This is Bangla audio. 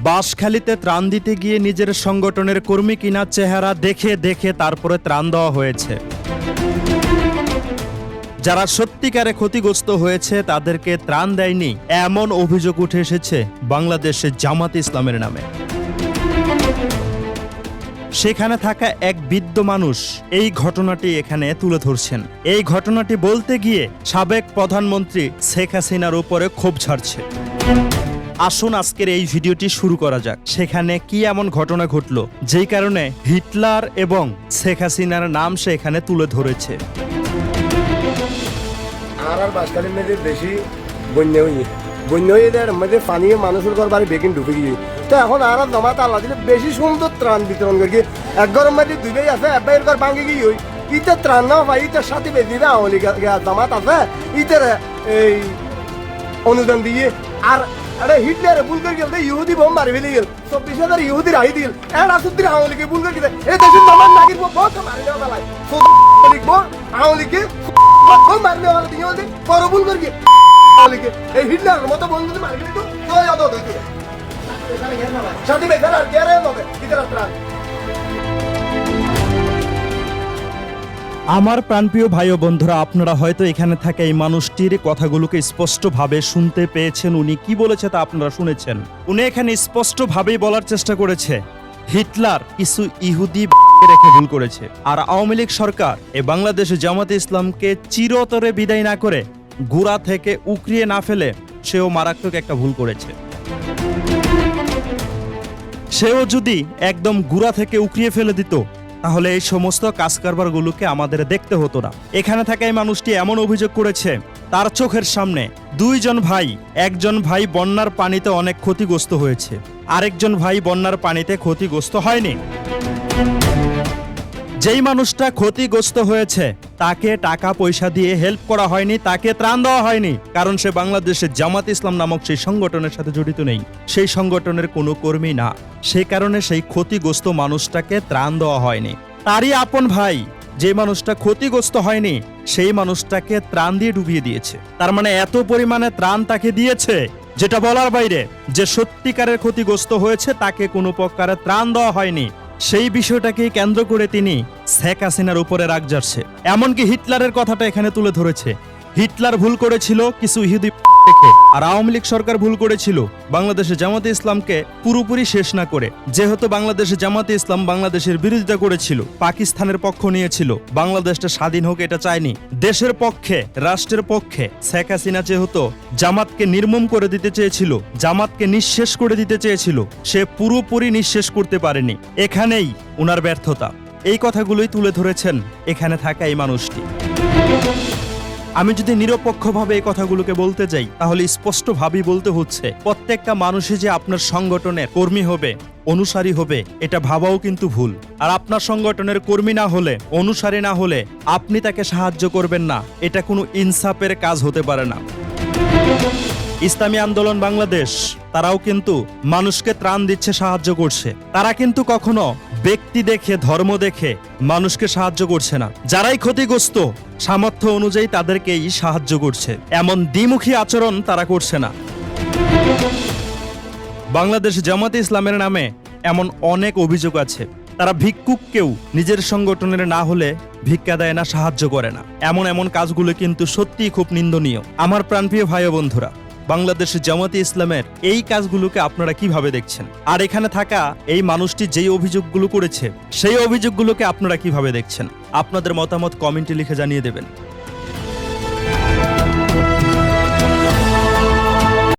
বাঁশখালীতে ত্রাণ দিতে গিয়ে নিজের সংগঠনের কর্মী কিনা চেহারা দেখে দেখে তারপরে ত্রাণ দেওয়া হয়েছে। যারা সত্যিকারে ক্ষতিগ্রস্ত হয়েছে তাদেরকে ত্রাণ দেয়নি, এমন অভিযোগ উঠে এসেছে বাংলাদেশের জামাত ইসলামের নামে। সেখানে থাকা এক বৃদ্ধ মানুষ এই ঘটনাটি এখানে তুলে ধরছেন। এই ঘটনাটি বলতে গিয়ে সাবেক প্রধানমন্ত্রী শেখ হাসিনার উপরে ক্ষোভ ঝাড়ছে। আসুন আজকের এই ভিডিওটি শুরু করা যাক। সেখানে কি এমন ঘটনা ঘটল যেই কারণে হিটলার এবং শেখ হাসিনার নাম সে এখানে তুলে ধরেছে। আর বাসকালীন মেয়েদের বেশি বন্যা হয়ে দেয় মধ্যে পানি মানুষের ঘর বাড়ি বেগিন ঢুকে গিয়ে তো এখন আর জমাতে আল্লাহ দিলে বেশি সুন্দর ত্রাণ বিতরণ করি। এক গরম মাটি দুই ভাই আছে এক ভাইয়ের ঘর ভাঙে গিয়ে ওই ইতে ত্রাণ না পাই ইটার সাথে বেশি না আমলি জমাত আছে ইতের এই অনুদান দিয়ে। আর আরে হিটলার ভুল করে গেল ইহুদি বোম মারি ফেলে গেল 24,000 ইহুদি রাহি দিল এরা সুদ্দিন আমলিকে ভুল করে গেছে এই দেশের জমান নাগির বহুত মারি দেওয়া বেলায় লিখবো আমলিকে মারি দেওয়া দিয়ে বলতে বড় ভুল করে আমলিকে এই হিটলারের মতো বন্ধু মারি ফেলে তো যত হইতে শান্তি বেকার আর কে হবে ইতার ত্রাণ। আমার প্রাণপ্রিয় ভাই ও বন্ধুরা, আপনারা হয়তো এখানে থাকা এই মানুষটির কথাগুলোকে স্পষ্টভাবে শুনতে পেয়েছেন। উনি কি বলেছে তা আপনারা শুনেছেন। উনি এখানে স্পষ্টভাবেই বলার চেষ্টা করেছে হিটলার কিছু ইহুদি রেখে ভুল করেছে, আর আওয়ামী লীগ সরকার এই বাংলাদেশে জামাতে ইসলামকে চিরতরে বিদায় না করে গোড়া থেকে উকরিয়ে না ফেলে সেও মারাত্মক একটা ভুল করেছে। সেও যদি একদম গোড়া থেকে উকরিয়ে ফেলে দিত তাহলে এই সমস্ত কাজ কারবারগুলোকে আমাদের দেখতে হতো না। এখানে থাকা এই মানুষটি এমন অভিযোগ করেছে তার চোখের সামনে দুইজন ভাই, একজন ভাই বন্যার পানিতে অনেক ক্ষতিগ্রস্ত হয়েছে, আরেকজন ভাই বন্যার পানিতে ক্ষতিগ্রস্ত হয়নি। যেই মানুষটা ক্ষতিগ্রস্ত হয়েছে তাকে টাকা পয়সা দিয়ে হেল্প করা হয়নি, তাকে ত্রাণ দেওয়া হয়নি, কারণ সে বাংলাদেশের জামাত ইসলাম নামক সেই সংগঠনের সাথে জড়িত নেই, সেই সংগঠনের কোনো কর্মী না। সেই কারণে সেই ক্ষতিগ্রস্ত মানুষটাকে ত্রাণ দেওয়া হয়নি। তারই আপন ভাই যে মানুষটা ক্ষতিগ্রস্ত হয়নি সেই মানুষটাকে ত্রাণ দিয়ে ডুবিয়ে দিয়েছে। তার মানে এত পরিমাণে ত্রাণ তাকে দিয়েছে যেটা বলার বাইরে। যে সত্যিকারের ক্ষতিগ্রস্ত হয়েছে তাকে কোনো প্রকারে ত্রাণ দেওয়া হয়নি। সেই বিষয়টাকে কেন্দ্র করে তিনি শেখ হাসিনার উপরে রাগ ঝাড়ছে। এমনকি হিটলারের কথাটা এখানে তুলে ধরেছে। হিটলার ভুল করেছিল কিছু ইহুদি রেখে, আর আওয়ামী লীগ সরকার ভুল করেছিল বাংলাদেশে জামাতে ইসলামকে পুরোপুরি শেষ না করে। যেহেতু বাংলাদেশে জামাতে ইসলাম বাংলাদেশের বিরোধিতা করেছিল, পাকিস্তানের পক্ষ নিয়েছিল, বাংলাদেশটা স্বাধীন হোক এটা চায়নি, দেশের পক্ষে রাষ্ট্রের পক্ষে শেখ হাসিনা যেহেতু জামাতকে নির্মম করে দিতে চেয়েছিল, জামাতকে নিঃশেষ করে দিতে চেয়েছিল, সে পুরোপুরি নিঃশেষ করতে পারেনি। এখানেই উনার ব্যর্থতা। এই কথাগুলোই তুলে ধরেছেন এখানে থাকা এই মানুষটি। আমি যদি নিরপেক্ষভাবে এই কথাগুলোকে বলতে যাই তাহলে স্পষ্টভাবেই বলতে হচ্ছে প্রত্যেকটা মানুষই যে আপনার সংগঠনের কর্মী হবে, অনুসারী হবে, এটা ভাবাও কিন্তু ভুল। আর আপনার সংগঠনের কর্মী না হলে, অনুসারী না হলে আপনি তাকে সাহায্য করবেন না, এটা কোনো ইনসাফের কাজ হতে পারে না। ইসলামী আন্দোলন বাংলাদেশ তারাও কিন্তু মানুষকে ত্রাণ দিচ্ছে, সাহায্য করছে। তারা কিন্তু কখনো ব্যক্তি দেখে, ধর্ম দেখে মানুষকে সাহায্য করছে না। যারাই ক্ষতিগ্রস্ত সামর্থ্য অনুযায়ী তাদেরকেই সাহায্য করছে। এমন দ্বিমুখী আচরণ তারা করছে না। বাংলাদেশ জামাতে ইসলামের নামে এমন অনেক অভিযোগ আছে। তারা ভিক্ষুককেও নিজের সংগঠনের না হলে ভিক্ষা দেয় না, সাহায্য করে না। এমন কাজগুলো কিন্তু সত্যিই খুব নিন্দনীয়। আমার প্রাণপ্রিয় ভাই ও বন্ধুরা, বাংলাদেশের জামাতে ইসলামের এই কাজগুলোকে আপনারা কিভাবে দেখছেন? আর এখানে থাকা এই মানুষটি যেই অভিযোগগুলো করেছে সেই অভিযোগগুলোকে আপনারা কিভাবে দেখছেন? আপনাদের মতামত কমেন্টে লিখে জানিয়ে দেবেন।